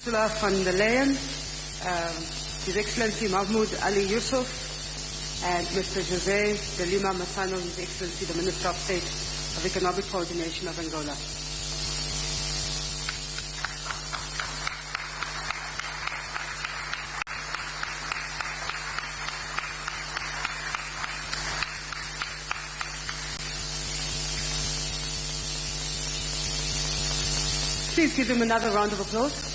Ursula von der Leyen, His Excellency Mahmoud Ali Yusuf, and Mr. José de Lima Massano, His Excellency the Minister of State of Economic Coordination of Angola. Please give them another round of applause.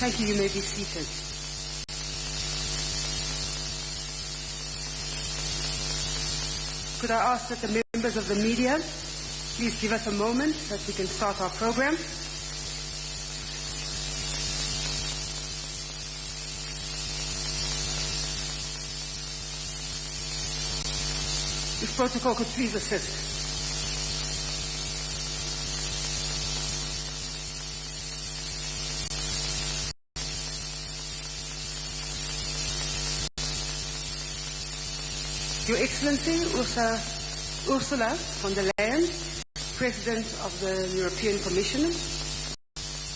Thank you. You may be seated. Could I ask that the members of the media please give us a moment so that we can start our program? If protocol could please assist. Your Excellency Ursula von der Leyen, President of the European Commission,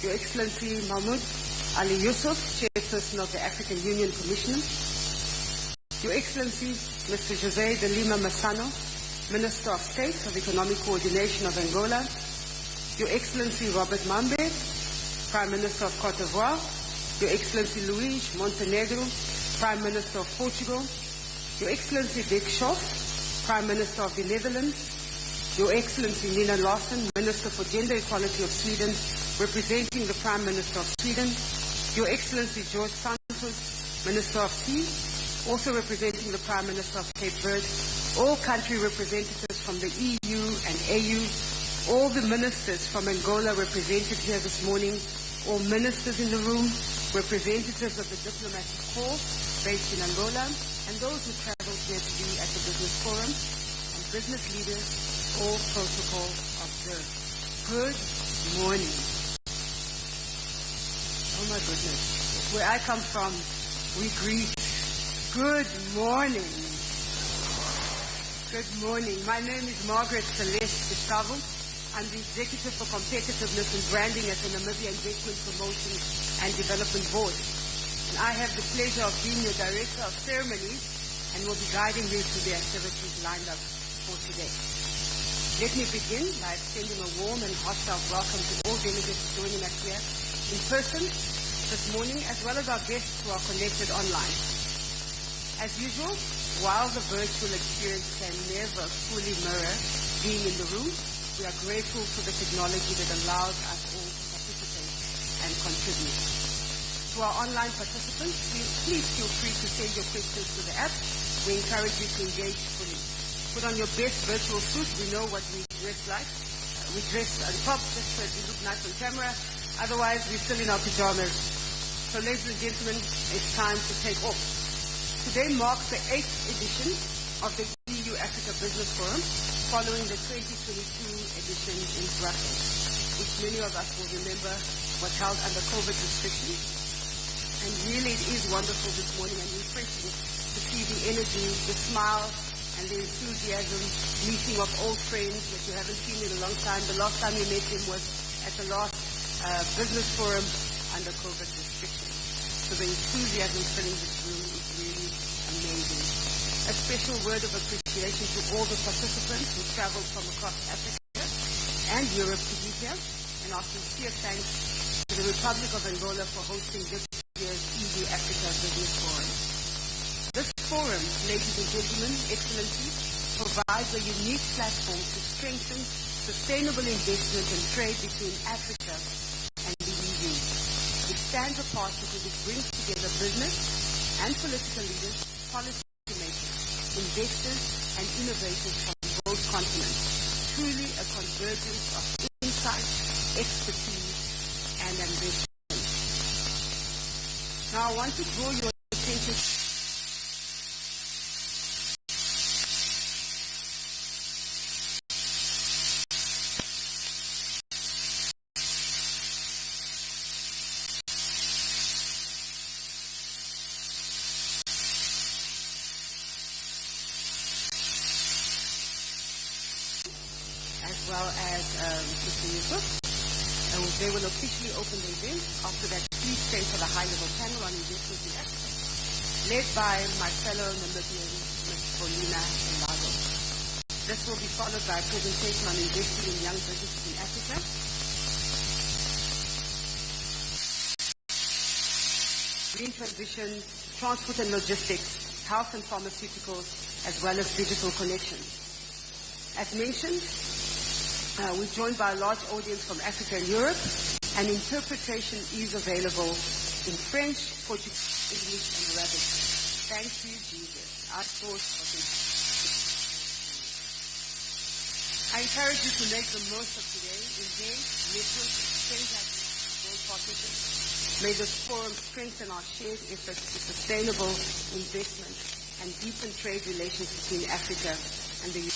Your Excellency Mahmoud Ali Yusuf, Chairperson of the African Union Commission, Your Excellency Mr. José de Lima Massano, Minister of State of Economic Coordination of Angola, Your Excellency Robert Mambe, Prime Minister of Cote d'Ivoire, Your Excellency Luís Montenegro, Prime Minister of Portugal, Your Excellency Dick Schoof, Prime Minister of the Netherlands, Your Excellency Nina Larsson, Minister for Gender Equality of Sweden, representing the Prime Minister of Sweden, Your Excellency George Santos, Minister of Sea, also representing the Prime Minister of Cape Verde, all country representatives from the EU and AU, all the ministers from Angola represented here this morning, all ministers in the room, representatives of the diplomatic corps based in Angola, and those who traveled here to be at the business forum, and business leaders, all protocol observed. Good morning. Oh my goodness. Where I come from, we greet. Good morning. Good morning. My name is Margaret Celeste Gustavo. I'm the Executive for Competitiveness and Branding at the Namibia Investment Promotion and Development Board. And I have the pleasure of being your Director of Ceremonies and will be guiding you through the activities lined up for today. Let me begin by extending a warm and heartfelt welcome to all delegates joining us here in person this morning, as well as our guests who are connected online. As usual, while the virtual experience can never fully mirror being in the room, we are grateful for the technology that allows us all to participate and contribute. To our online participants, please feel free to send your questions to the app. We encourage you to engage fully. Put on your best virtual suit. We know what we dress like. We dress on top just so we look nice on camera. Otherwise, we're still in our pajamas. So ladies and gentlemen, it's time to take off. Today marks the 8th edition of the EU Africa Business Forum, following the 2022 edition in Brussels, which many of us will remember was held under COVID restrictions. And really it is wonderful this morning and refreshing to see the energy, the smile, and the enthusiasm, meeting of old friends that you haven't seen in a long time. The last time you met him was at the last business forum under COVID restrictions. So the enthusiasm filling this room is really amazing. A special word of appreciation to all the participants who traveled from across Africa and Europe to be here, and our sincere thanks to the Republic of Angola for hosting this year's EU Africa Business Forum. This forum, ladies and gentlemen, Excellencies, provides a unique platform to strengthen sustainable investment and trade between Africa and the EU. It stands apart because it brings together business and political leaders, policymakers, investors and innovators from both continents. Truly a convergence of insight, expertise and ambition. Now I want to draw your attention well as Mr. Yusuf. They will officially open the event. After that, please stay for the high-level panel on investment in Africa, led by my fellow Namibian, Ms. Paulina Elago. This will be followed by a presentation on investing in young businesses in Africa. Green transition, transport and logistics, health and pharmaceuticals, as well as digital connections. As mentioned, we're joined by a large audience from Africa and Europe, and interpretation is available in French, Portuguese, English, and Arabic. Thank you, Jesus. Our source of I encourage you to make the most of today, engage, network, exchange ideas, build partnerships. May this forum strengthen our shared efforts to sustainable investment and deepen trade relations between Africa and the EU.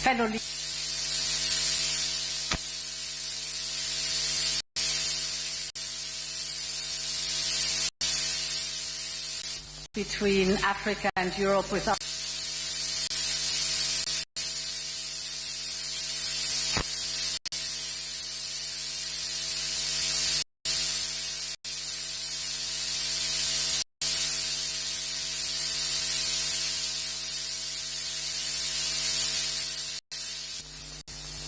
Fellow between Africa and Europe without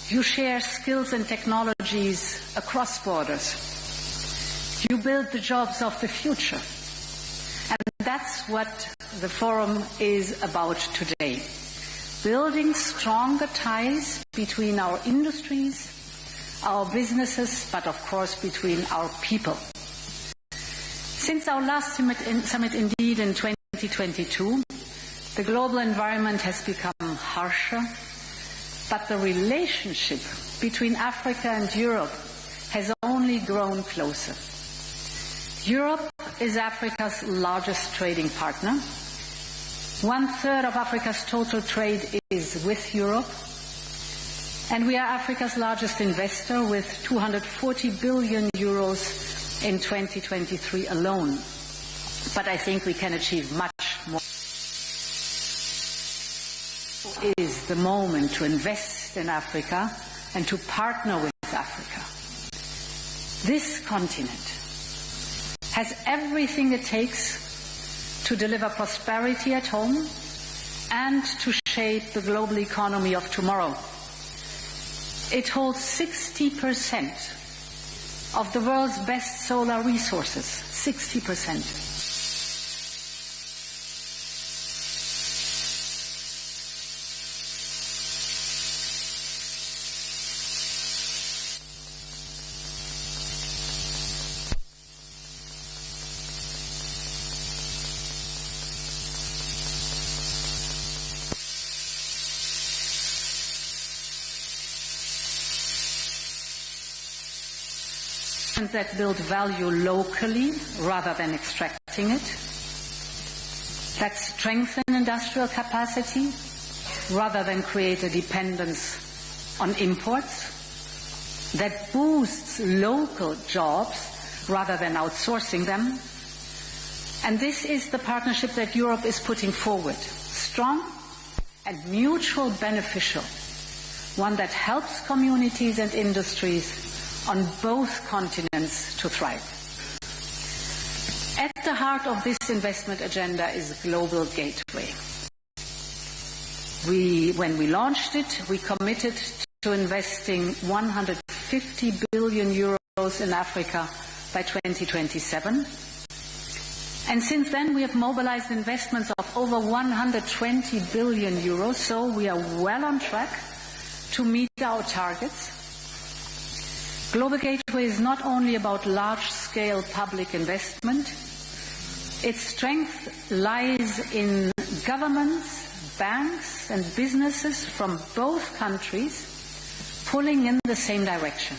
you share skills and technologies across borders. You build the jobs of the future. And that's what the forum is about today. Building stronger ties between our industries, our businesses, but of course between our people. Since our last summit indeed in 2022, the global environment has become harsher, but the relationship between Africa and Europe has only grown closer. Europe is Africa's largest trading partner. 1/3 of Africa's total trade is with Europe. And we are Africa's largest investor with 240 billion euros in 2023 alone. But I think we can achieve much more. Is the moment to invest in Africa and to partner with Africa. This continent has everything it takes to deliver prosperity at home and to shape the global economy of tomorrow. It holds 60% of the world's best solar resources, 60%. That build value locally rather than extracting it. that strengthen industrial capacity rather than create a dependence on imports, that boosts local jobs rather than outsourcing them. And this is the partnership that Europe is putting forward, strong and mutual beneficial, one that helps communities and industries on both continents to thrive. At the heart of this investment agenda is Global Gateway. When we launched it, we committed to investing 150 billion euros in Africa by 2027. And since then, we have mobilized investments of over 120 billion euros, so we are well on track to meet our targets. Global Gateway is not only about large-scale public investment. Its strength lies in governments, banks and businesses from both countries pulling in the same direction.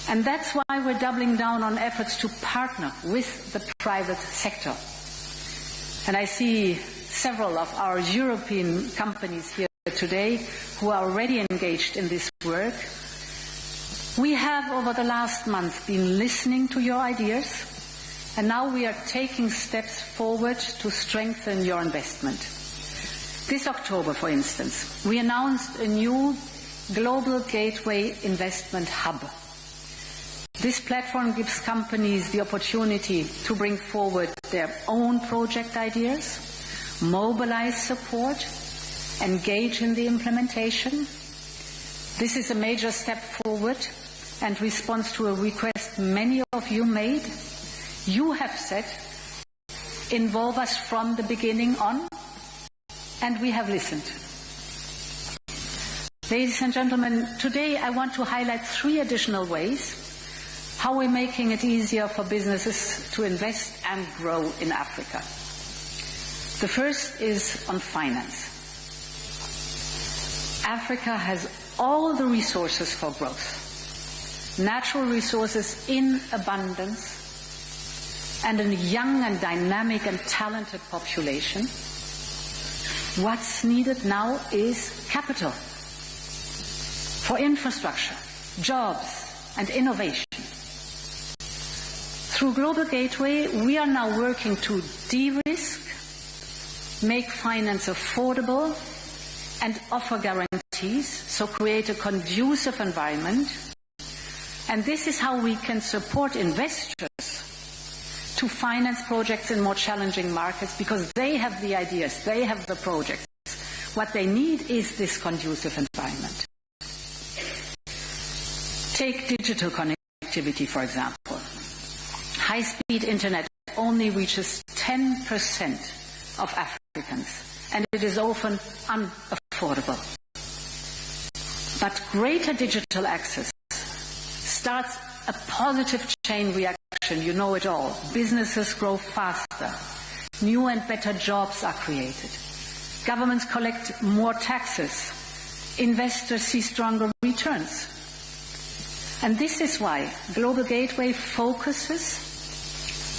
And that's why we're doubling down on efforts to partner with the private sector. And I see several of our European companies here today who are already engaged in this work. We have, over the last month, been listening to your ideas, and now we are taking steps forward to strengthen your investment. This October, for instance, we announced a new Global Gateway Investment Hub. This platform gives companies the opportunity to bring forward their own project ideas, mobilize support, engage in the implementation. This is a major step forward and responds to a request many of you made. You have said, involve us from the beginning on, and we have listened. Ladies and gentlemen, today I want to highlight 3 additional ways how we're making it easier for businesses to invest and grow in Africa. The first is on finance. Africa has all the resources for growth, natural resources in abundance, and a young and dynamic and talented population. What's needed now is capital for infrastructure, jobs, and innovation. Through Global Gateway, we are now working to de-risk, make finance affordable, and offer guarantees, so create a conducive environment. And this is how we can support investors to finance projects in more challenging markets, because they have the ideas, they have the projects. What they need is this conducive environment. Take digital connectivity, for example. High-speed internet only reaches 10% of Africans, and it is often unaffordable. But greater digital access starts a positive chain reaction. You know it all. Businesses grow faster. New and better jobs are created. Governments collect more taxes. Investors see stronger returns. And this is why Global Gateway focuses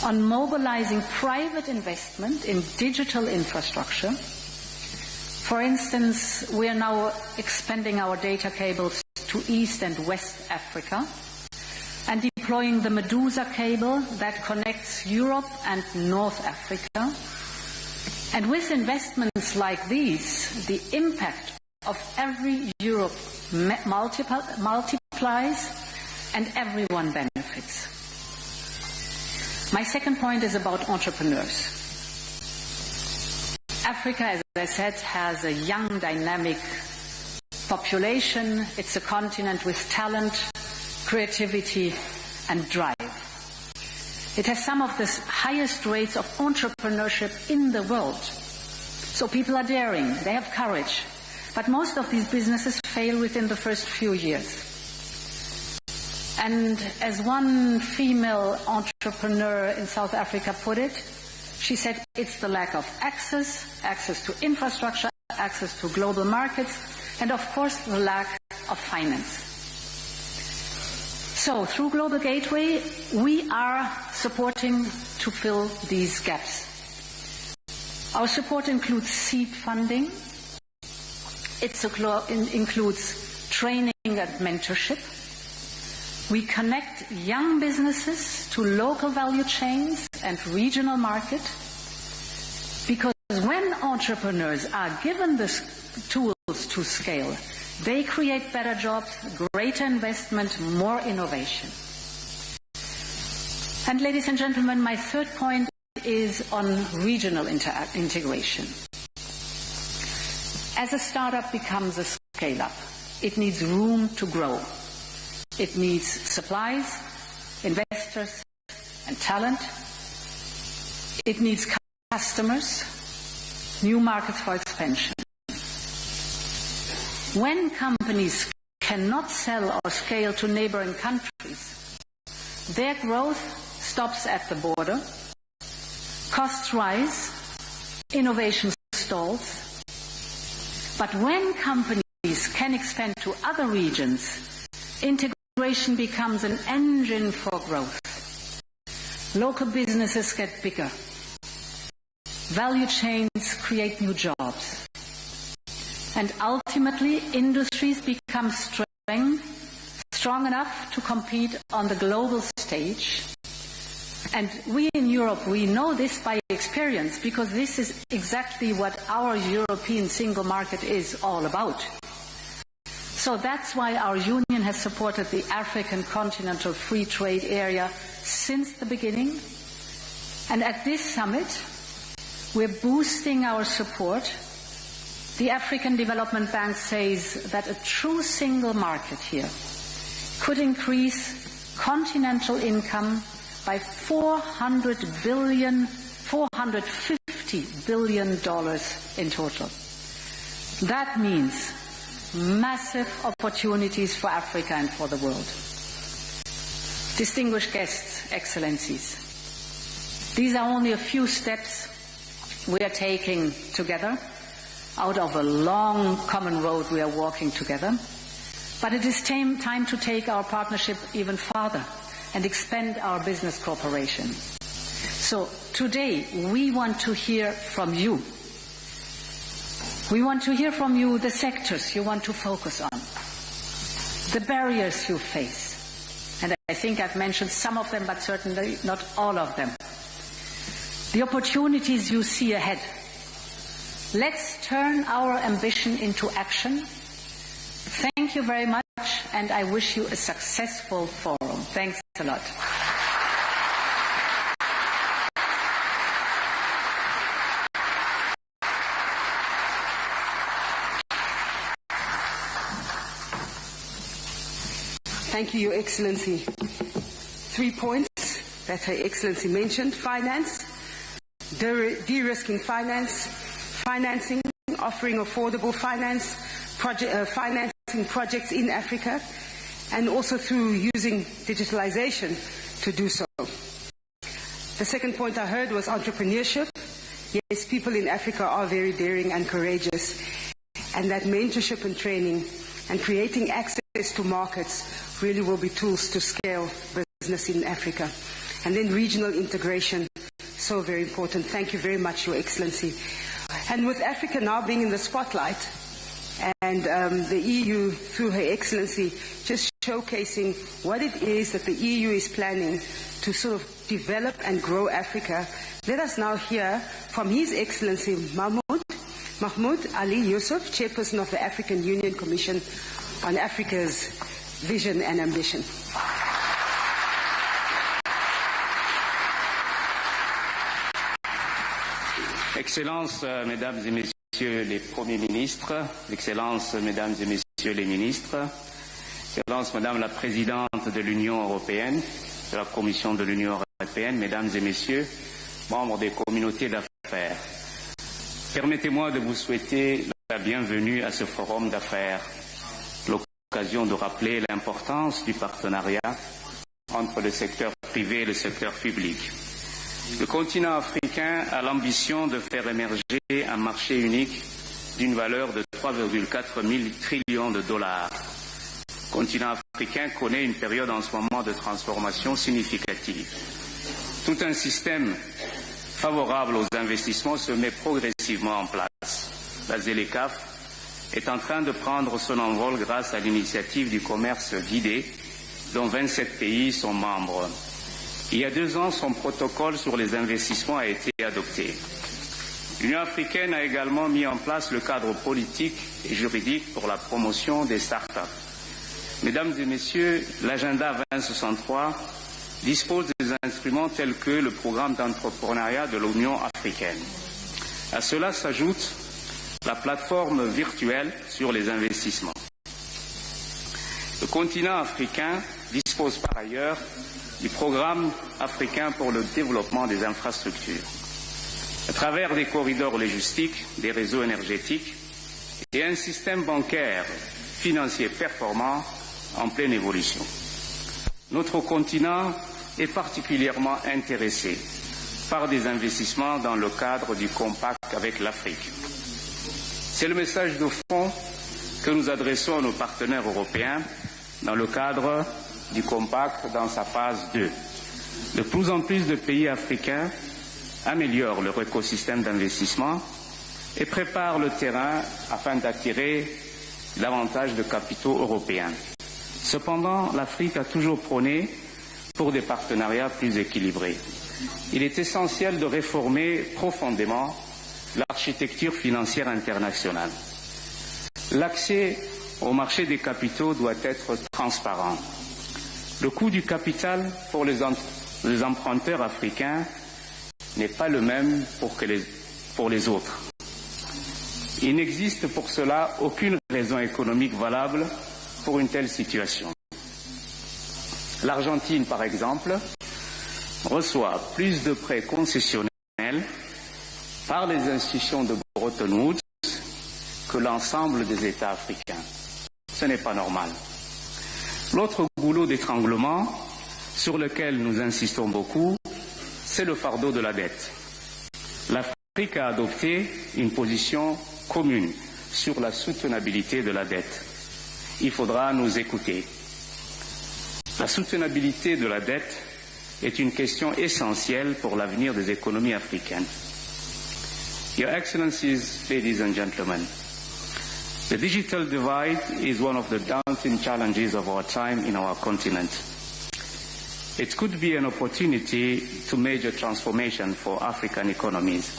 on mobilizing private investment in digital infrastructure. For instance, we are now expanding our data cables to East and West Africa and deploying the Medusa cable that connects Europe and North Africa. And with investments like these, the impact of every euro multiplies and everyone benefits. My second point is about entrepreneurs. Africa, as I said, has a young, dynamic population. It's a continent with talent, creativity, and drive. It has some of the highest rates of entrepreneurship in the world. So people are daring, they have courage. But most of these businesses fail within the first few years. And as one female entrepreneur in South Africa put it, she said it's the lack of access to infrastructure, access to global markets, and of course the lack of finance. So through Global Gateway, we are supporting to fill these gaps. Our support includes seed funding. It includes training and mentorship. We connect young businesses to local value chains and regional market, because when entrepreneurs are given the tools to scale, they create better jobs, greater investment, more innovation. And ladies and gentlemen, my third point is on regional integration. As a startup becomes a scale-up, it needs room to grow. It needs supplies, investors, and talent. It needs customers, new markets for expansion. When companies cannot sell or scale to neighboring countries, their growth stops at the border, costs rise, innovation stalls. But when companies can expand to other regions, integration becomes an engine for growth. Local businesses get bigger. Value chains create new jobs. And ultimately, industries become strong enough to compete on the global stage. And we in Europe, we know this by experience, because this is exactly what our European single market is all about. So that's why our union has supported the African Continental Free Trade Area since the beginning. And at this summit, we're boosting our support. The African Development Bank says that a true single market here could increase continental income by $450 billion in total. That means massive opportunities for Africa and for the world. Distinguished guests, excellencies, these are only a few steps we are taking together out of a long common road we are walking together. But it is time to take our partnership even farther and expand our business cooperation. So today we want to hear from you. We want to hear from you the sectors you want to focus on, the barriers you face, and I think I've mentioned some of them, but certainly not all of them. The opportunities you see ahead. Let's turn our ambition into action. Thank you very much, and I wish you a successful forum. Thanks a lot. Thank you, Your Excellency. 3 points that Her Excellency mentioned: finance, de-risking finance, financing, offering affordable finance, financing projects in Africa, and also through using digitalisation to do so. The second point I heard was entrepreneurship. Yes, people in Africa are very daring and courageous, and that mentorship and training and creating access to markets really will be tools to scale business in Africa. And then regional integration, so very important. Thank you very much, Your Excellency. And with Africa now being in the spotlight, and the EU, through Her Excellency, just showcasing what it is that the EU is planning to sort of develop and grow Africa, let us now hear from His Excellency Mahmoud Ali Yusuf, Chairperson of the African Union Commission on Africa's Vision and Ambition. Excellences, Mesdames et Messieurs les Premiers ministres, Excellences, Mesdames et Messieurs les ministres, Excellences, Madame la Présidente de l'Union européenne, de la Commission de l'Union européenne, Mesdames et Messieurs, membres des communautés d'affaires, permettez-moi de vous souhaiter la bienvenue à ce forum d'affaires, l'occasion de rappeler l'importance du partenariat entre le secteur privé et le secteur public. Le continent africain a l'ambition de faire émerger un marché unique d'une valeur de 3,4 trillions de dollars. Le continent africain connaît une période en ce moment de transformation significative. Tout un système favorable aux investissements se met progressivement en place. La ZLECAf est en train de prendre son envol grâce à l'initiative du commerce guidé, dont 27 pays sont membres. Il y a 2 ans, son protocole sur les investissements a été adopté. L'Union africaine a également mis en place le cadre politique et juridique pour la promotion des start-up. Mesdames et Messieurs, l'agenda 2063 dispose des instruments tels que le programme d'entrepreneuriat de l'Union africaine. À cela s'ajoute la plateforme virtuelle sur les investissements. Le continent africain dispose par ailleurs du programme africain pour le développement des infrastructures, à travers des corridors logistiques, des réseaux énergétiques et un système bancaire financier performant en pleine évolution. Notre continent est particulièrement intéressé par des investissements dans le cadre du compact avec l'Afrique. C'est le message de fond que nous adressons à nos partenaires européens dans le cadre du compact dans sa phase 2. De plus en plus de pays africains améliorent leur écosystème d'investissement et préparent le terrain afin d'attirer davantage de capitaux européens. Cependant, l'Afrique a toujours prôné pour des partenariats plus équilibrés. Il est essentiel de réformer profondément l'architecture financière internationale. L'accès au marché des capitaux doit être transparent. Le coût du capital pour les emprunteurs africains n'est pas le même pour les autres. Il n'existe pour cela aucune raison économique valable pour une telle situation. L'Argentine, par exemple, reçoit plus de prêts concessionnels par les institutions de Bretton Woods que l'ensemble des États africains. Ce n'est pas normal. L'autre goulot d'étranglement sur lequel nous insistons beaucoup, c'est le fardeau de la dette. L'Afrique a adopté une position commune sur la soutenabilité de la dette. Il faudra nous écouter. La soutenabilité de la dette est une question essentielle pour l'avenir des économies africaines. Your Excellencies, ladies and gentlemen, the digital divide is one of the daunting challenges of our time in our continent. It could be an opportunity to major transformation for African economies.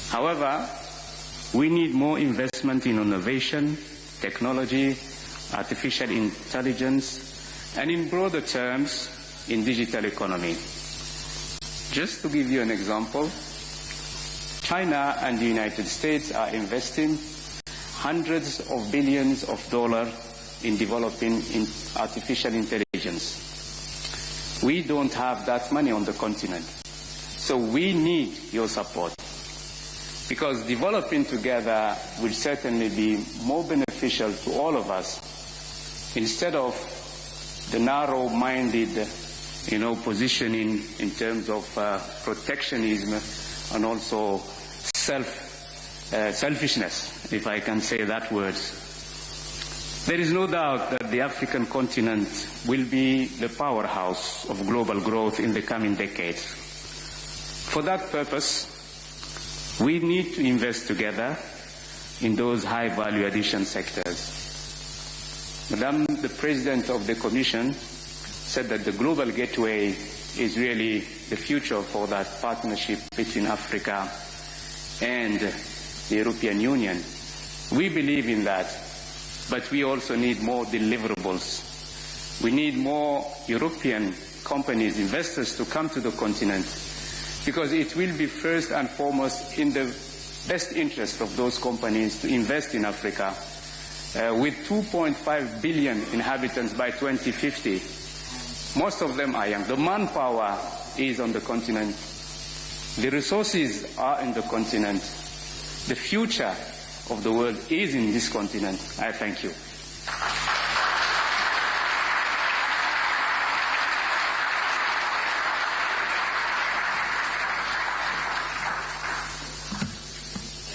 However, we need more investment in innovation, technology, artificial intelligence, and in broader terms, in digital economy. Just to give you an example, China and the United States are investing hundreds of billions of dollars in developing artificial intelligence. We don't have that money on the continent. So we need your support, because developing together will certainly be more beneficial to all of us, instead of the narrow-minded, positioning in terms of protectionism and also selfishness, if I can say that word. There is no doubt that the African continent will be the powerhouse of global growth in the coming decades. For that purpose, we need to invest together in those high-value addition sectors. Madam, the President of the Commission said that the Global Gateway is really the future for that partnership between Africa and the European Union. We believe in that, but we also need more deliverables. We need more European companies, investors to come to the continent, because it will be first and foremost in the best interest of those companies to invest in Africa. With 2.5 billion inhabitants by 2050, most of them are young. The manpower is on the continent. The resources are in the continent. The future of the world is in this continent. I thank you.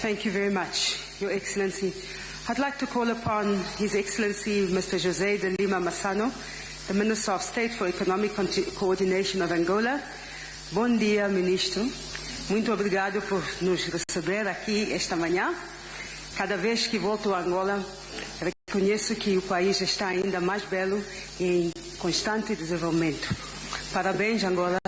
Thank you very much, Your Excellency. I'd like to call upon His Excellency Mr. José de Lima Massano, the Minister of State for Economic Coordination of Angola. Bom dia, Ministro. muito obrigado por nos receber aqui esta manhã. Cada vez que volto a Angola, reconheço que o país está ainda mais belo e em constante desenvolvimento. Parabéns, Angola.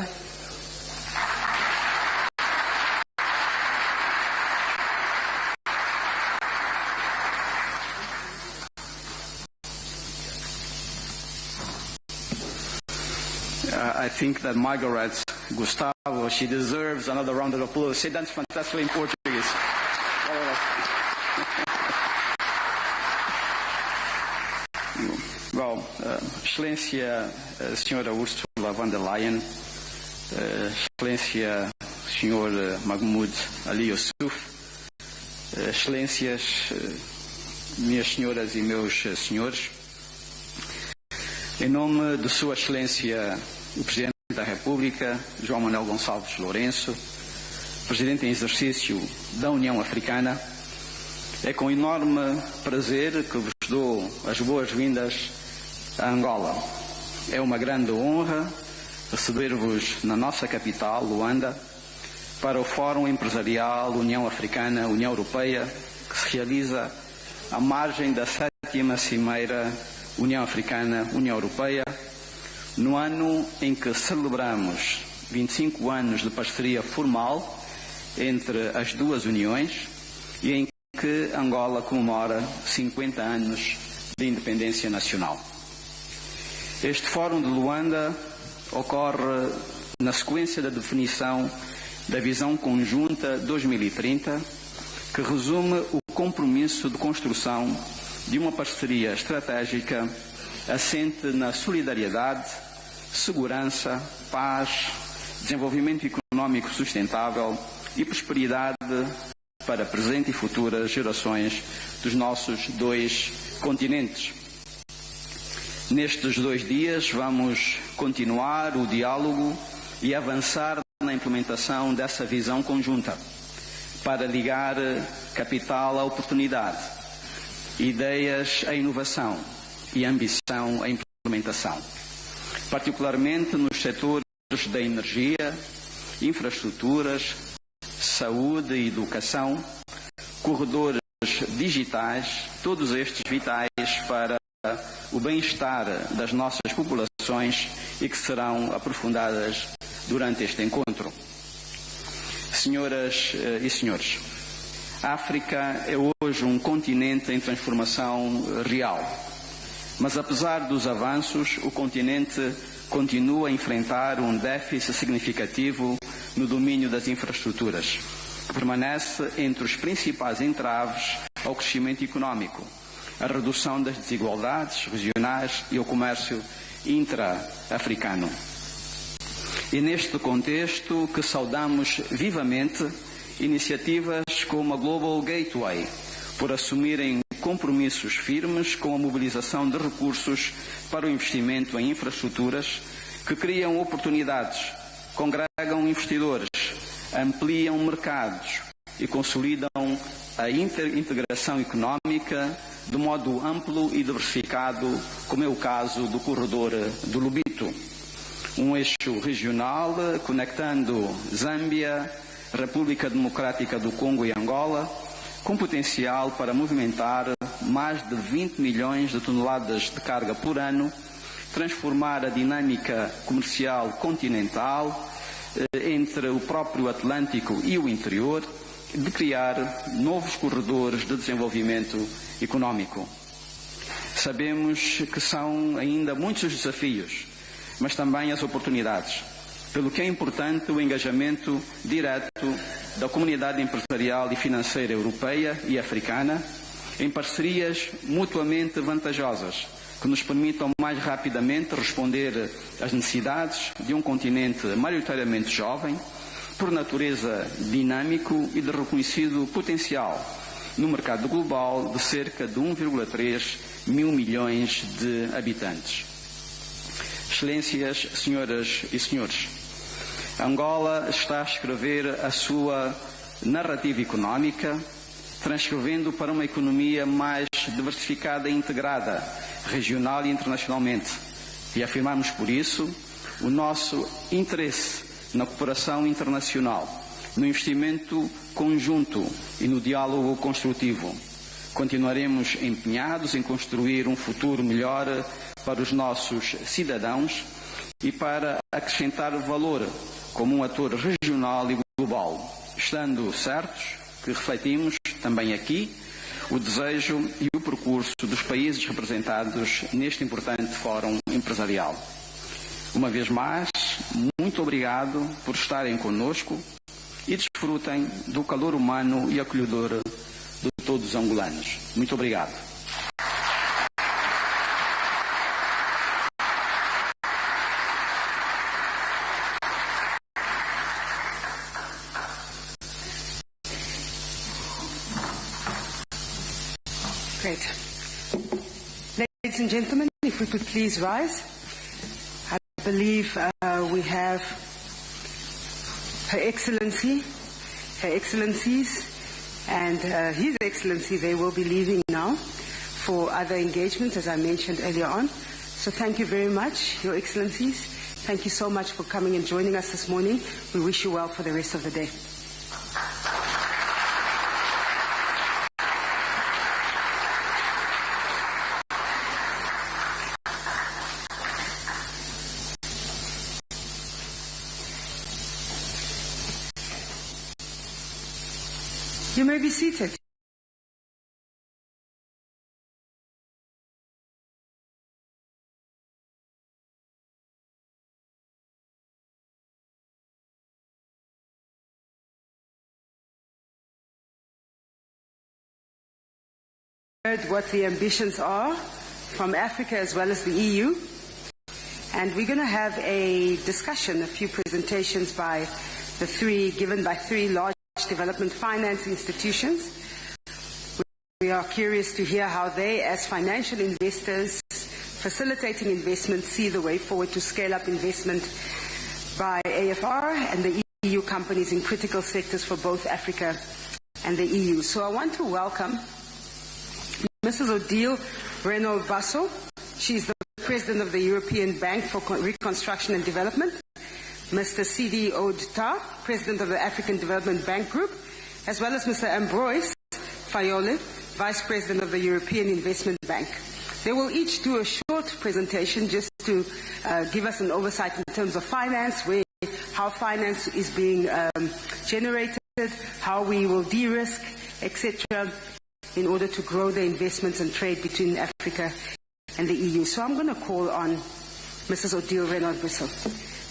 I think that Margaret Gustavo, she deserves another round of applause. Say that's fantastic in Portuguese. Well, Excelência Senhora Ursula von der Leyen, Excelência Senhor Mahmoud Ali Yousuf, Excelências, minhas senhoras e meus senhores, em nome de Sua Excelência o Presidente da República, João Manuel Gonçalves Lourenco, Presidente em exercício da União Africana, é com enorme prazer que vos dou as boas-vindas a Angola. É uma grande honra receber-vos na nossa capital, Luanda, para o Fórum Empresarial União Africana, União Europeia, que se realiza à margem da 7ª Cimeira União Africana, União Europeia, no ano em que celebramos 25 anos de parceria formal entre as duas uniões e em que Angola comemora 50 anos de independência nacional. Este Fórum de Luanda ocorre na sequência da definição da Visão Conjunta 2030, que resume o compromisso de construção de uma parceria estratégica assente na solidariedade, segurança, paz, desenvolvimento económico sustentável e prosperidade para presente e futuras gerações dos nossos dois continentes. Nestes 2 dias vamos continuar o diálogo e avançar na implementação dessa visão conjunta para ligar capital à oportunidade, ideias à inovação e ambição à implementação, particularmente nos setores da energia, infraestruturas, saúde e educação, corredores digitais, todos estes vitais para o bem-estar das nossas populações e que serão aprofundadas durante este encontro. Senhoras e senhores, a África é hoje um continente em transformação real, mas apesar dos avanços, o continente continua a enfrentar um déficit significativo no domínio das infraestruturas, que permanece entre os principais entraves ao crescimento económico, a redução das desigualdades regionais e o comércio intra-africano. E neste contexto que saudamos vivamente iniciativas como a Global Gateway, por assumirem compromissos firmes com a mobilização de recursos para o investimento em infraestruturas que criam oportunidades, congregam investidores, ampliam mercados e consolidam a integração económica de modo amplo e diversificado, como é o caso do corredor do Lobito, um eixo regional conectando Zâmbia, República Democrática do Congo e Angola, com potencial para movimentar mais de 20 milhões de toneladas de carga por ano, transformar a dinâmica comercial continental entre o próprio Atlântico e o interior, de criar novos corredores de desenvolvimento económico. Sabemos que são ainda muitos os desafios, mas também as oportunidades, pelo que é importante o engajamento direto da comunidade empresarial e financeira europeia e africana em parcerias mutuamente vantajosas, que nos permitam mais rapidamente responder às necessidades de um continente maioritariamente jovem, por natureza dinâmico e de reconhecido potencial no mercado global de cerca de 1,3 mil milhões de habitantes. Excelências, senhoras e senhores, Angola está a escrever a sua narrativa económica, transcrevendo para uma economia mais diversificada e integrada, regional e internacionalmente. E afirmamos por isso o nosso interesse na cooperação internacional, no investimento conjunto e no diálogo construtivo. Continuaremos empenhados em construir um futuro melhor para os nossos cidadãos e para acrescentar valor como um ator regional e global, estando certos que refletimos também aqui o desejo e o percurso dos países representados neste importante fórum empresarial. Uma vez mais, muito obrigado por estarem conosco e desfrutem do calor humano e acolhedor de todos os angolanos. Muito obrigado. Great. Ladies and gentlemen, if we could please rise. I believe we have Her Excellencies, and His Excellency. They will be leaving now for other engagements, as I mentioned earlier on. So thank you very much, Your Excellencies. Thank you so much for coming and joining us this morning. We wish you well for the rest of the day. You may be seated. Heard what the ambitions are from Africa as well as the EU. And we're going to have a discussion, a few presentations given by three large development finance institutions. We are curious to hear how they, as financial investors facilitating investment, see the way forward to scale up investment by AFR and the EU companies in critical sectors for both Africa and the EU. So I want to welcome Mrs. Odile Renaud-Basso. She's the President of the European Bank for Reconstruction and Development. Mr. Sidi Ould-Tah, President of the African Development Bank Group, as well as Mr. Ambroise Fayole, Vice President of the European Investment Bank. They will each do a short presentation just to give us an oversight in terms of finance, how finance is being generated, how we will de-risk, etc., in order to grow the investments and trade between Africa and the EU. So I'm going to call on Mrs. Odile Renaud-Basso.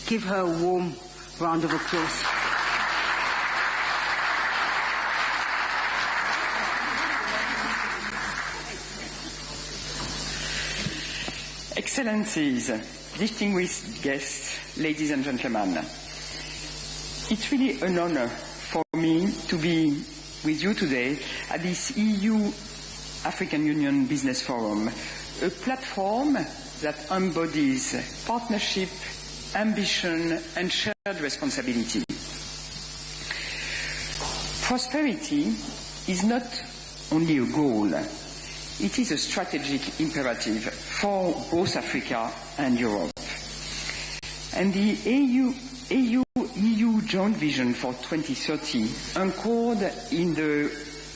Give her a warm round of applause. Excellencies, distinguished guests, ladies and gentlemen, it's really an honor for me to be with you today at this EU-African Union Business Forum, a platform that embodies partnership, ambition and shared responsibility. Prosperity is not only a goal, it is a strategic imperative for both Africa and Europe. And the EU Joint Vision for 2030, anchored in the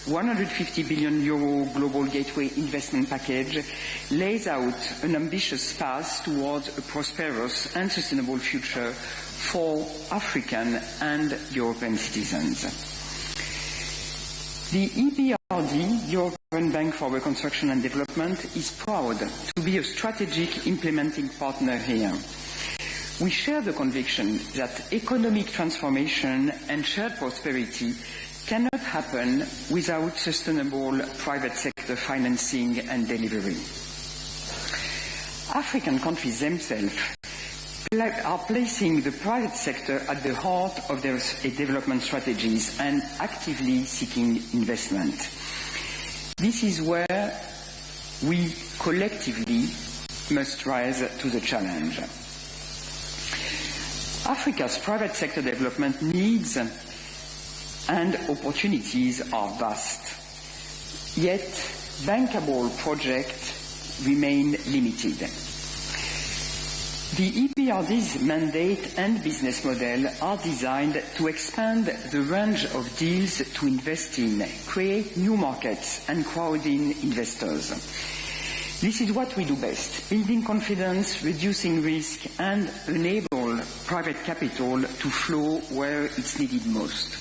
150 billion euro Global Gateway Investment Package, lays out an ambitious path towards a prosperous and sustainable future for African and European citizens. The EBRD, European Bank for Reconstruction and Development, is proud to be a strategic implementing partner here. We share the conviction that economic transformation and shared prosperity cannot happen without sustainable private sector financing and delivery. African countries themselves are placing the private sector at the heart of their development strategies and actively seeking investment. This is where we collectively must rise to the challenge. Africa's private sector development needs and opportunities are vast, yet bankable projects remain limited. The EBRD's mandate and business model are designed to expand the range of deals to invest in, create new markets, and crowd in investors. This is what we do best, building confidence, reducing risk, and enable private capital to flow where it's needed most.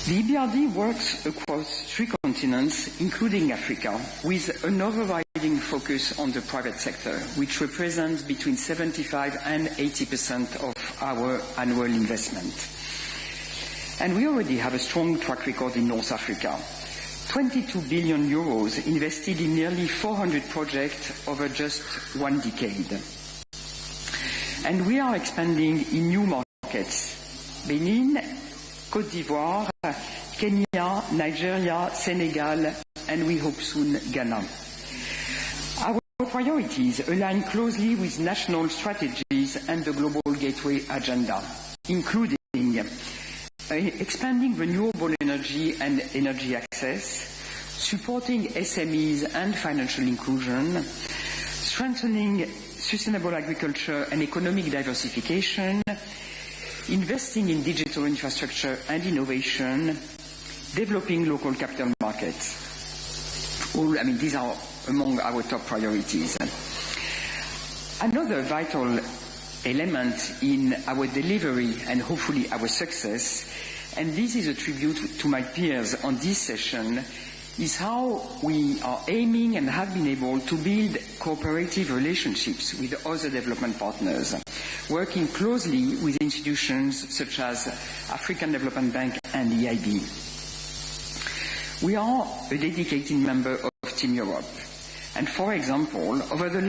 The EBRD works across 3 continents, including Africa, with an overriding focus on the private sector, which represents between 75 and 80% of our annual investment. And we already have a strong track record in North Africa. 22 billion euros invested in nearly 400 projects over just 1 decade. And we are expanding in new markets: Benin, Côte d'Ivoire, Kenya, Nigeria, Senegal, and we hope soon Ghana. Our priorities align closely with national strategies and the Global Gateway agenda, including expanding renewable energy and energy access, supporting SMEs and financial inclusion, strengthening sustainable agriculture and economic diversification, investing in digital infrastructure and innovation, developing local capital markets. These are among our top priorities. Another vital element in our delivery and hopefully our success, and this is a tribute to my peers on this session, is how we are aiming and have been able to build cooperative relationships with other development partners, working closely with institutions such as African Development Bank and EIB. We are a dedicated member of Team Europe. And for example, over the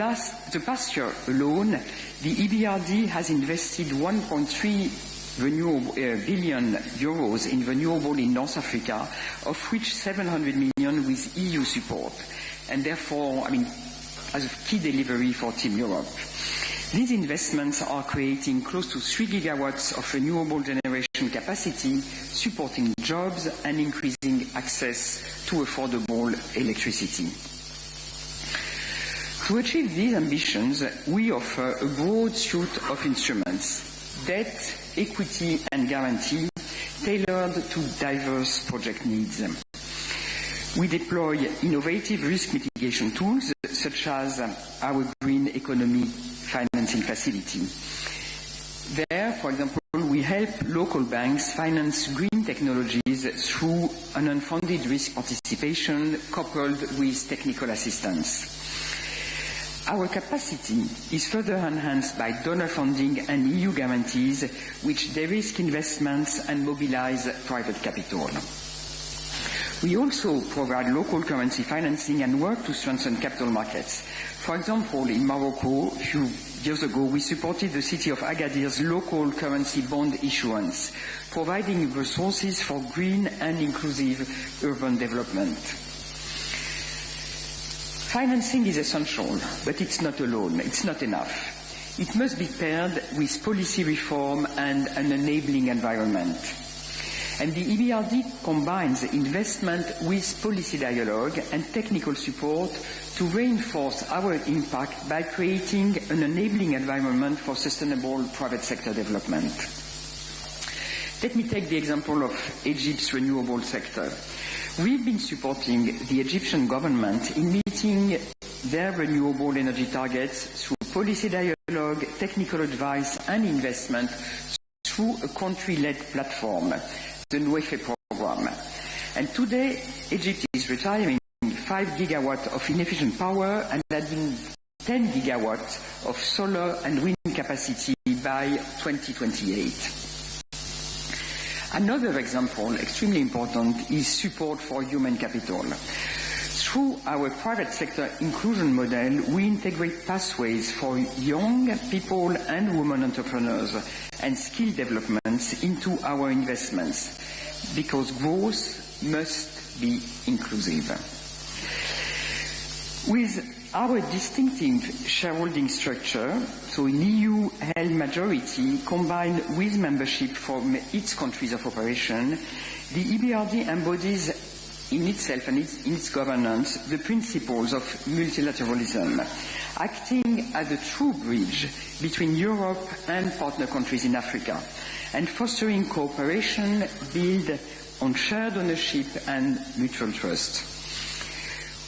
past year alone, the EBRD has invested 1.3 billion euros in renewable in North Africa, of which 700 million with EU support, and therefore, as a key delivery for Team Europe. These investments are creating close to 3 gigawatts of renewable generation capacity, supporting jobs and increasing access to affordable electricity. To achieve these ambitions, we offer a broad suite of instruments: debt, equity and guarantee, tailored to diverse project needs. We deploy innovative risk mitigation tools such as our Green Economy Financing Facility. There, for example, we help local banks finance green technologies through an unfunded risk participation coupled with technical assistance. Our capacity is further enhanced by donor funding and EU guarantees, which de-risk investments and mobilize private capital. We also provide local currency financing and work to strengthen capital markets. For example, in Morocco, a few years ago, we supported the city of Agadir's local currency bond issuance, providing resources for green and inclusive urban development. Financing is essential, but it's not alone. It's not enough. It must be paired with policy reform and an enabling environment. And the EBRD combines investment with policy dialogue and technical support to reinforce our impact by creating an enabling environment for sustainable private sector development. Let me take the example of Egypt's renewable sector. We've been supporting the Egyptian government in meeting their renewable energy targets through policy dialogue, technical advice and investment through a country-led platform, the NWEFE program. And today, Egypt is retiring 5 gigawatts of inefficient power and adding 10 gigawatts of solar and wind capacity by 2028. Another example, extremely important, is support for human capital. Through our private sector inclusion model, we integrate pathways for young people and women entrepreneurs and skill developments into our investments, because growth must be inclusive. With our distinctive shareholding structure, so an EU-held majority combined with membership from its countries of operation, the EBRD embodies in itself and in its governance the principles of multilateralism. acting as a true bridge between Europe and partner countries in Africa, and fostering cooperation built on shared ownership and mutual trust.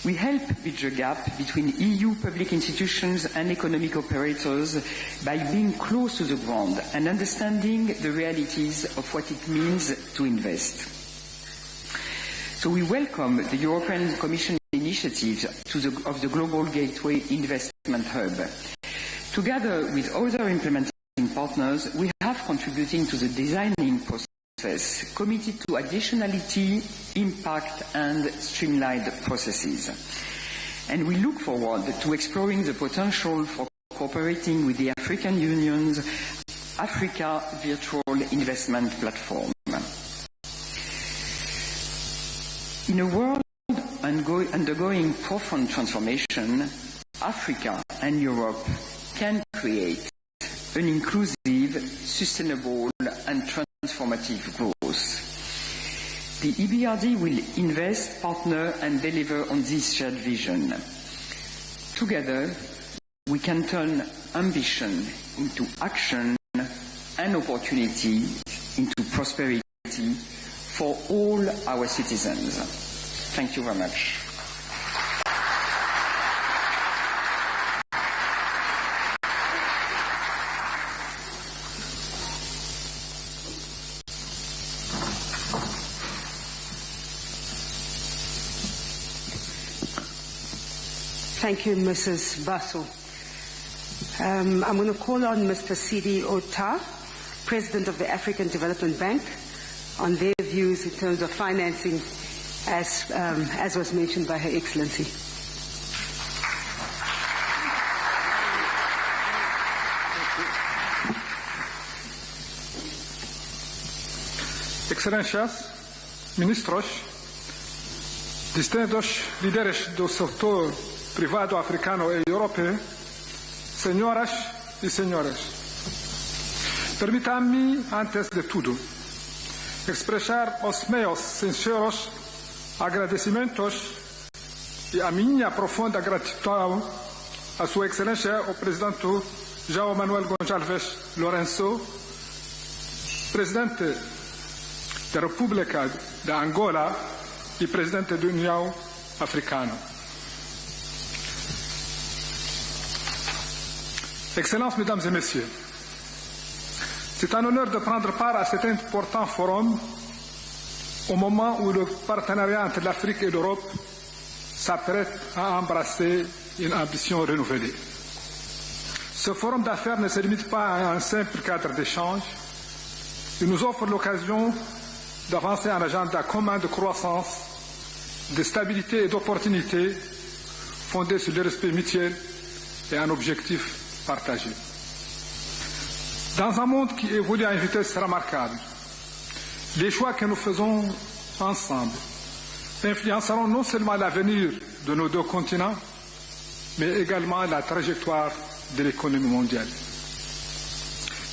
We help bridge the gap between EU public institutions and economic operators by being close to the ground and understanding the realities of what it means to invest. So we welcome the European Commission initiative of the Global Gateway Investment Hub. Together with other implementing partners, we have contributing to the designing process, committed to additionality, impact and streamlined processes. And we look forward to exploring the potential for cooperating with the African Union's Africa Virtual Investment Platform. In a world undergoing profound transformation, Africa and Europe can create an inclusive, sustainable and transformative growth. The EBRD will invest, partner and deliver on this shared vision. Together, we can turn ambition into action and opportunity into prosperity for all our citizens. Thank you very much. Thank you, Mrs. Basso. I'm going to call on Mr. Sidi Ota, President of the African Development Bank, on their views in terms of financing, as was mentioned by Her Excellency. Excelências, ministros, distintos líderes do setor privado africano e europeu, senhoras e senhores, permitam-me, antes de tudo, expressar os meus sinceros agradecimentos e a minha profunda gratidão à Sua Excelência, o Presidente Joao Manuel Gonçalves Lourenco, Presidente da República da Angola e Presidente da União Africana. Excellences, Mesdames et Messieurs, c'est un honneur de prendre part à cet important forum au moment où le partenariat entre l'Afrique et l'Europe s'apprête à embrasser une ambition renouvelée. Ce forum d'affaires ne se limite pas à un simple cadre d'échange, il nous offre l'occasion d'avancer un agenda commun de croissance, de stabilité et d'opportunité fondé sur le respect mutuel et un objectif partagé. Dans un monde qui évolue à une vitesse remarquable, les choix que nous faisons ensemble influenceront non seulement l'avenir de nos deux continents, mais également la trajectoire de l'économie mondiale.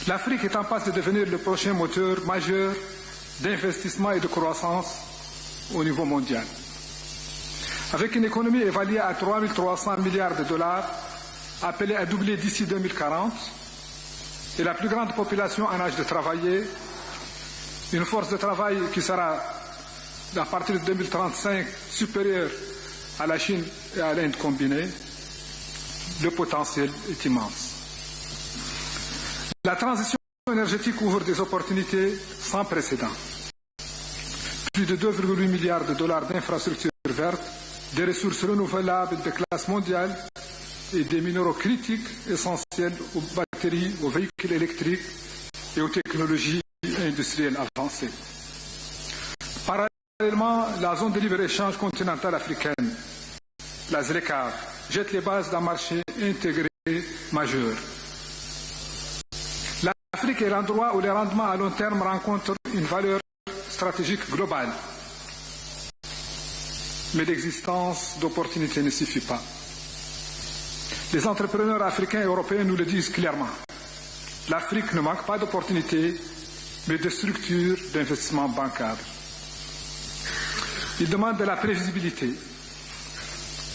L'Afrique est en passe de devenir le prochain moteur majeur d'investissement et de croissance au niveau mondial. Avec une économie évaluée à 3 300 milliards de dollars, appelée à doubler d'ici 2040, et la plus grande population en âge de travailler, une force de travail qui sera, à partir de 2035, supérieure à la Chine et à l'Inde combinées, le potentiel est immense. La transition énergétique ouvre des opportunités sans précédent. Plus de 2,8 milliards de dollars d'infrastructures vertes, des ressources renouvelables de classe mondiale et des minéraux critiques essentiels aux batteries, aux véhicules électriques et aux technologies industrielles avancées. Parallèlement, la zone de libre-échange continentale africaine, la ZLECAf, jette les bases d'un marché intégré majeur. L'Afrique est l'endroit où les rendements à long terme rencontrent une valeur stratégique globale. Mais l'existence d'opportunités ne suffit pas. Les entrepreneurs africains et européens nous le disent clairement. L'Afrique ne manque pas d'opportunités, mais de structures d'investissement bancaires. Il demande de la prévisibilité,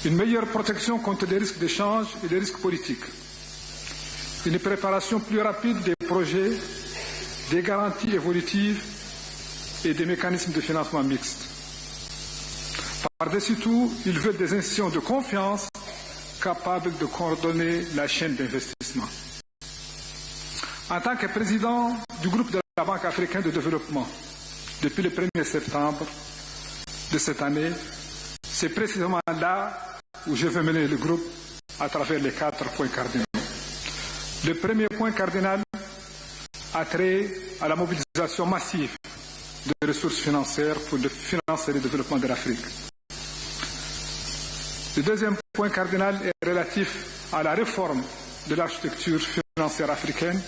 une meilleure protection contre les risques d'échange et les risques politiques, une préparation plus rapide des projets, des garanties évolutives et des mécanismes de financement mixtes. Par-dessus tout, ils veulent des institutions de confiance capables de coordonner la chaîne d'investissement. En tant que président du groupe de la Banque africaine de développement, depuis le 1er septembre de cette année, c'est précisément là où je veux mener le groupe à travers les 4 points cardinaux. Le premier point cardinal a trait à la mobilisation massive de ressources financières pour financer le développement de l'Afrique. Le deuxième point cardinal est relatif à la réforme de l'architecture financière africaine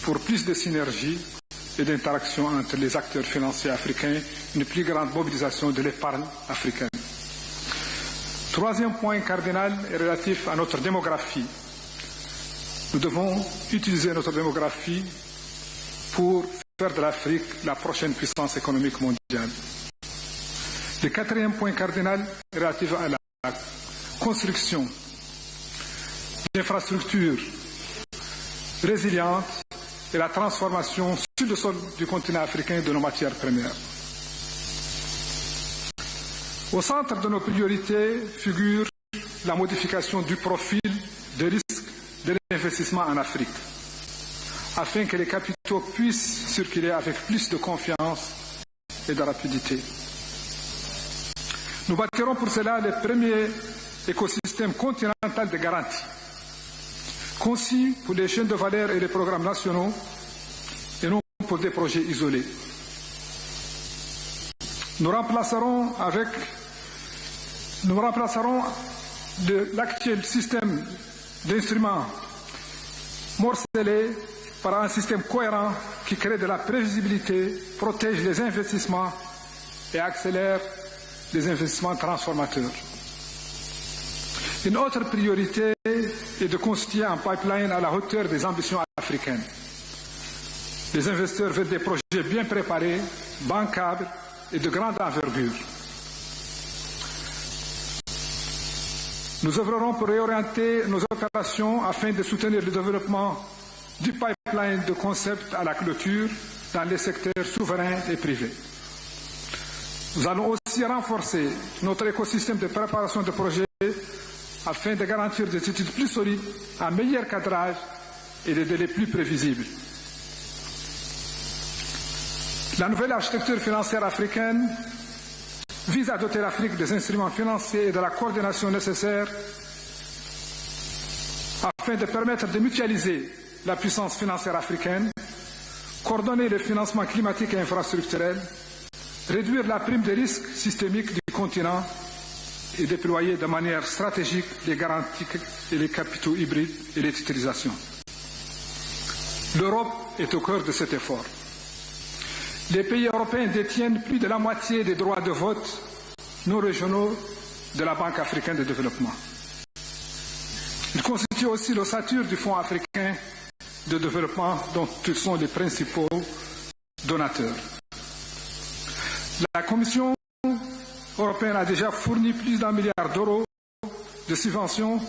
pour plus de synergie et d'interaction entre les acteurs financiers africains, une plus grande mobilisation de l'épargne africaine. Troisième point cardinal est relatif à notre démographie. Nous devons utiliser notre démographie pour faire de l'Afrique la prochaine puissance économique mondiale. Le quatrième point cardinal est relatif à la construction d'infrastructures résilientes et la transformation sur le sol du continent africain de nos matières premières. Au centre de nos priorités figure la modification du profil de risque de l'investissement en Afrique, afin que les capitaux puissent circuler avec plus de confiance et de rapidité. Nous bâtirons pour cela le premier écosystème continental de garantie, conçu pour les chaînes de valeur et les programmes nationaux et non pour des projets isolés. Nous remplacerons l'actuel système d'instruments morcelés par un système cohérent qui crée de la prévisibilité, protège les investissements et accélère les investissements transformateurs. Une autre priorité est de constituer un pipeline à la hauteur des ambitions africaines. Les investisseurs veulent des projets bien préparés, bancables et de grande envergure. Nous œuvrerons pour réorienter nos opérations afin de soutenir le développement du pipeline de concept à la clôture dans les secteurs souverains et privés. Nous allons aussi renforcer notre écosystème de préparation de projets afin de garantir des études plus solides, un meilleur cadrage et des délais plus prévisibles. La nouvelle architecture financière africaine vise à doter l'Afrique des instruments financiers et de la coordination nécessaire afin de permettre de mutualiser la puissance financière africaine, coordonner le financement climatique et infrastructurel, réduire la prime de risque systémique du continent et déployer de manière stratégique les garanties et les capitaux hybrides et les titrisation. L'Europe est au cœur de cet effort. Les pays européens détiennent plus de la moitié des droits de vote non régionaux de la Banque africaine de développement. Ils constituent aussi l'ossature du Fonds africain de développement dont ils sont les principaux donateurs. La Commission européenne a déjà fourni plus d'1 milliard d'euros de subventions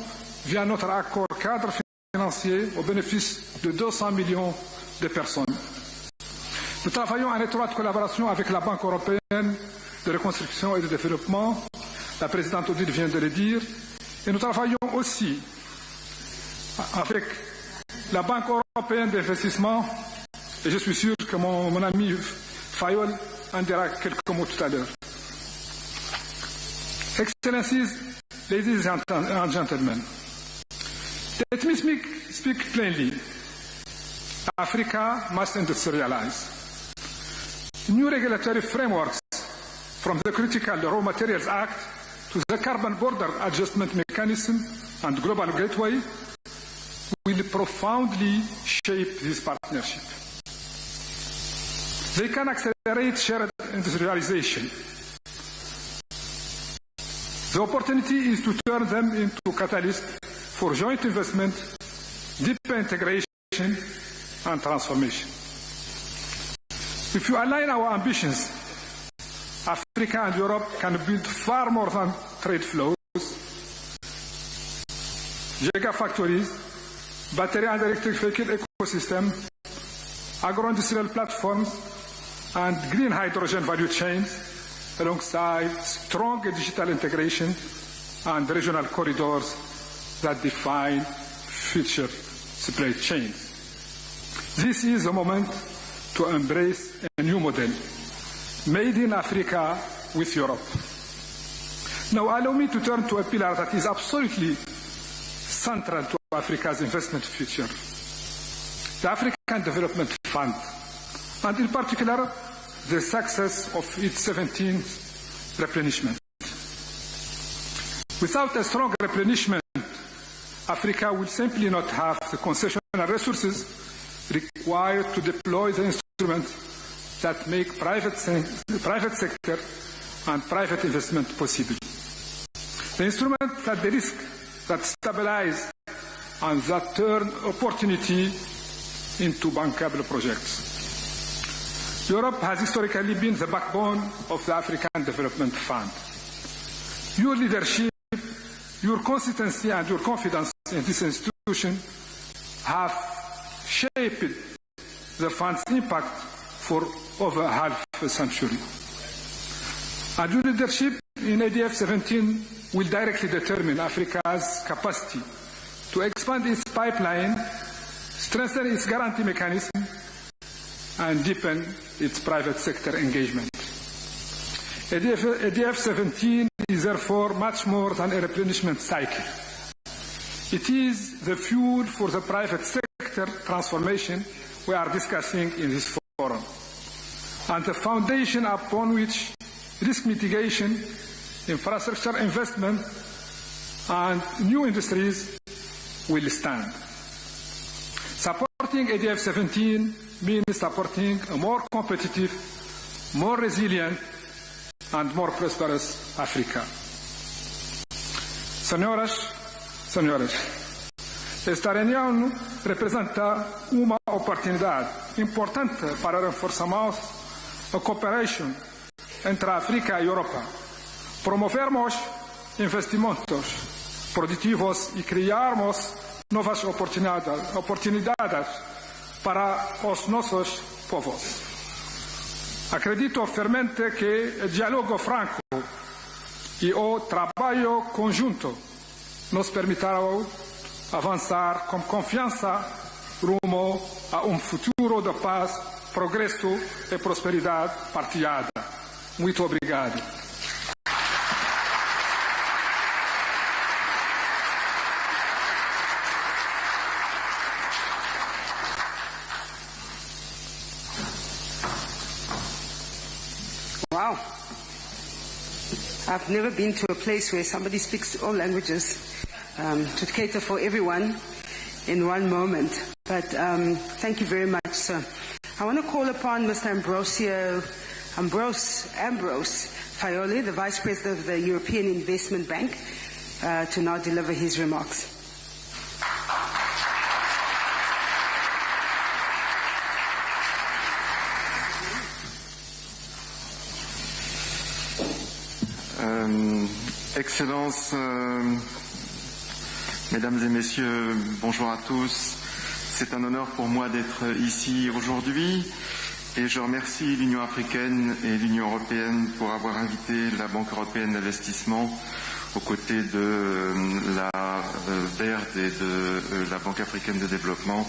via notre accord cadre financier au bénéfice de 200 millions de personnes. Nous travaillons en étroite collaboration avec la Banque européenne de reconstruction et de développement, la présidente Odile vient de le dire, et nous travaillons aussi avec la Banque européenne d'investissement, et je suis sûr que mon ami Fayol en dira quelques mots tout à l'heure. Excellencies, ladies and gentlemen, let me speak plainly. Africa must industrialize. New regulatory frameworks, from the Critical Raw Materials Act to the Carbon Border Adjustment Mechanism and Global Gateway, will profoundly shape this partnership. They can accelerate shared industrialization. The opportunity is to turn them into catalysts for joint investment, deeper integration, and transformation. If you align our ambitions, Africa and Europe can build far more than trade flows. gigafactories, battery and electric vehicle ecosystem, agro-industrial platforms, and green hydrogen value chains, alongside strong digital integration and regional corridors that define future supply chains. This is a moment to embrace a new model, made in Africa with Europe. Now allow me to turn to a pillar that is absolutely central to Africa's investment future, the African Development Fund, and in particular, the success of its 17th replenishment. Without a strong replenishment, Africa will simply not have the concessional resources required to deploy the instruments that make private sector and private investment possible. The instruments that de-risk, that stabilize, and that turn opportunity into bankable projects. Europe has historically been the backbone of the African Development Fund. Your leadership, your consistency, and your confidence in this institution have shaped the fund's impact for over half a century. And your leadership in ADF 17 will directly determine Africa's capacity to expand its pipeline, strengthen its guarantee mechanism, and deepen its private sector engagement. ADF 17 is therefore much more than a replenishment cycle. It is the fuel for the private sector transformation we are discussing in this forum, and the foundation upon which risk mitigation, infrastructure investment, and new industries will stand. Supporting ADF 17 means supporting a more competitive, more resilient, and more prosperous Africa. Senhoras, esta reunião representa uma oportunidade importante para reforçarmos a cooperação entre a África e a Europa, promovermos investimentos produtivos e criarmos novas oportunidades para os nossos povos. Acredito fermamente que o diálogo franco e o trabalho conjunto nos permitirão avançar com confiança rumo a futuro de paz, progresso e prosperidade partilhada. Muito obrigado. Wow. I've never been to a place where somebody speaks all languages to cater for everyone in one moment. But thank you very much, sir. I want to call upon Mr. Ambrose Fayoli, the Vice President of the European Investment Bank, to now deliver his remarks. Excellences, Mesdames et Messieurs, bonjour à tous. C'est un honneur pour moi d'être ici aujourd'hui et je remercie l'Union africaine et l'Union européenne pour avoir invité la Banque européenne d'investissement aux côtés de la BERD et de la Banque africaine de développement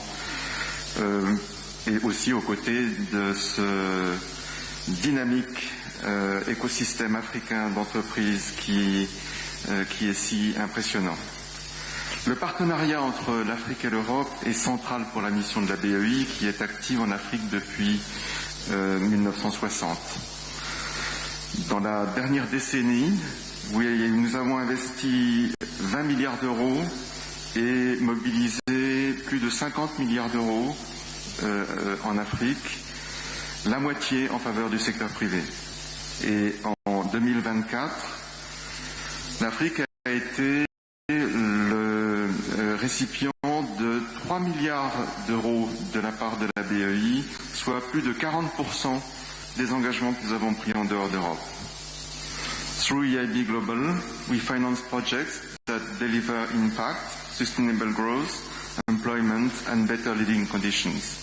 et aussi aux côtés de ce dynamique écosystème africain d'entreprises qui est si impressionnant. Le partenariat entre l'Afrique et l'Europe est central pour la mission de la BEI qui est active en Afrique depuis 1960. Dans la dernière décennie, nous avons investi 20 milliards d'euros et mobilisé plus de 50 milliards d'euros en Afrique, la moitié en faveur du secteur privé. Et en 2024, l'Afrique a été le récipient de 3 milliards d'euros de la part de la BEI, soit plus de 40% des engagements que nous avons pris en dehors d'Europe. Through EIB Global, we finance projects that deliver impact, sustainable growth, employment, and better living conditions.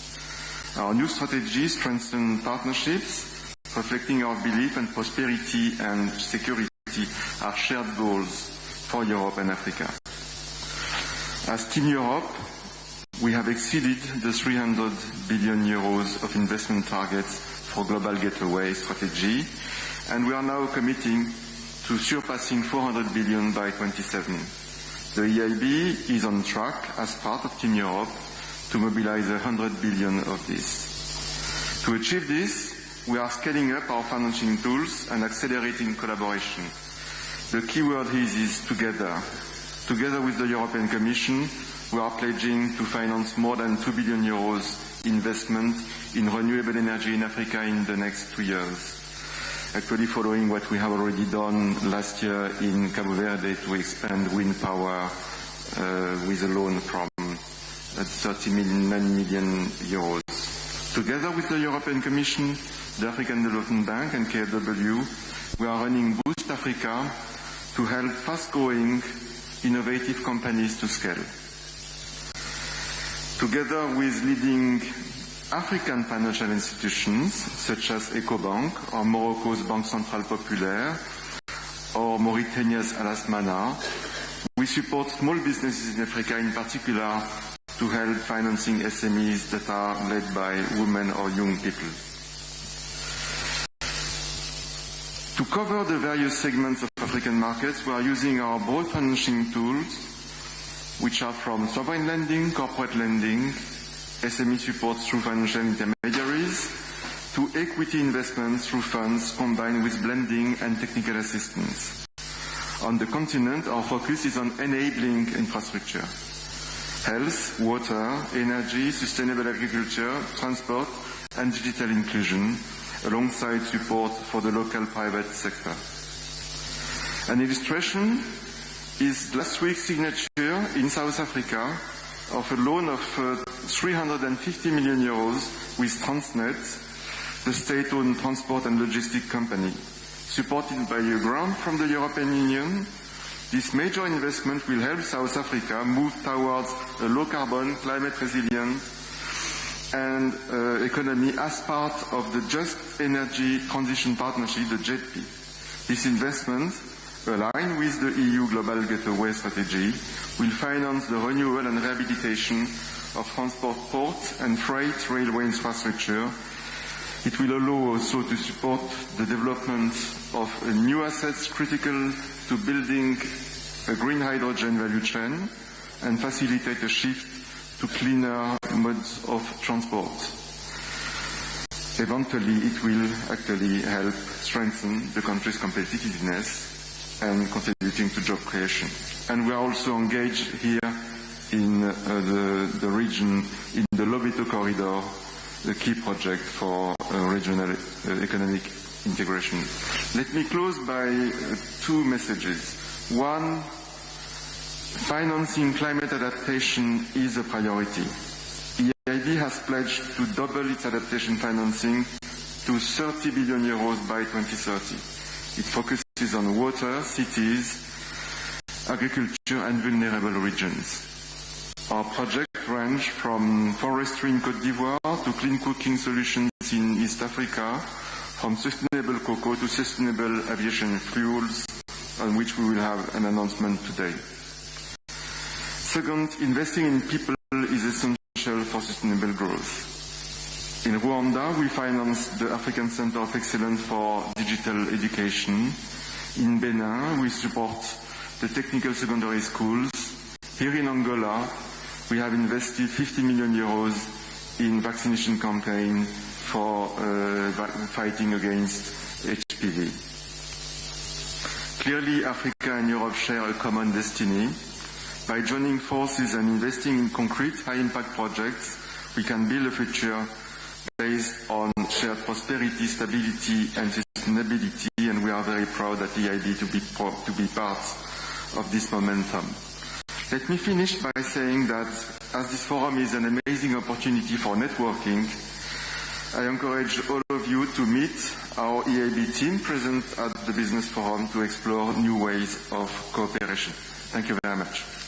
Our new strategy strengthens partnerships, reflecting our belief and prosperity and security are shared goals for Europe and Africa. As Team Europe, we have exceeded the 300 billion euros of investment targets for Global Gateway strategy, and we are now committing to surpassing 400 billion by 27. The EIB is on track as part of Team Europe to mobilize 100 billion of this. To achieve this, we are scaling up our financing tools and accelerating collaboration. The key word here is together. Together with the European Commission, we are pledging to finance more than 2 billion euros investment in renewable energy in Africa in the next 2 years. Actually following what we have already done last year in Cabo Verde to expand wind power with a loan from 39 million euros. Together with the European Commission, the African Development Bank and KfW, we are running Boost Africa to help fast-growing, innovative companies to scale. Together with leading African financial institutions such as Ecobank or Morocco's Banque Centrale Populaire or Mauritania's Alas Mana, we support small businesses in Africa in particular to help financing SMEs that are led by women or young people. To cover the various segments of African markets, we are using our broad financing tools, which are from sovereign lending, corporate lending, SME support through financial intermediaries, to equity investments through funds combined with blending and technical assistance. On the continent, our focus is on enabling infrastructure. Health, water, energy, sustainable agriculture, transport, and digital inclusion, alongside support for the local private sector. An illustration is last week's signature in South Africa of a loan of 350 million euros with Transnet, the state-owned transport and logistic company. Supported by a grant from the European Union, this major investment will help South Africa move towards a low-carbon, climate-resilient and economy as part of the Just Energy Transition Partnership, the JETP. This investment, aligned with the EU Global Gateway strategy, will finance the renewal and rehabilitation of transport, port and freight railway infrastructure. It will allow also to support the development of new assets critical to building a green hydrogen value chain and facilitate a shift to cleaner modes of transport. Eventually, it will actually help strengthen the country's competitiveness and contributing to job creation. And we are also engaged here in the region, in the Lobito corridor, the key project for regional economic integration. Let me close by two messages. One, financing climate adaptation is a priority. EIB has pledged to double its adaptation financing to 30 billion euros by 2030. It focuses on water, cities, agriculture and vulnerable regions. Our projects range from forestry in Côte d'Ivoire to clean cooking solutions in East Africa, from sustainable cocoa to sustainable aviation fuels, on which we will have an announcement today. Second, investing in people is essential for sustainable growth. In Rwanda, we financed the African Center of Excellence for Digital Education. In Benin, we support the technical secondary schools. Here in Angola, we have invested 50 million euros in vaccination campaign for fighting against HPV. Clearly, Africa and Europe share a common destiny. By joining forces and investing in concrete, high-impact projects, we can build a future based on shared prosperity, stability, and sustainability, and we are very proud at EIB to be part of this momentum. Let me finish by saying that as this forum is an amazing opportunity for networking, I encourage all of you to meet our EIB team present at the Business Forum to explore new ways of cooperation. Thank you very much.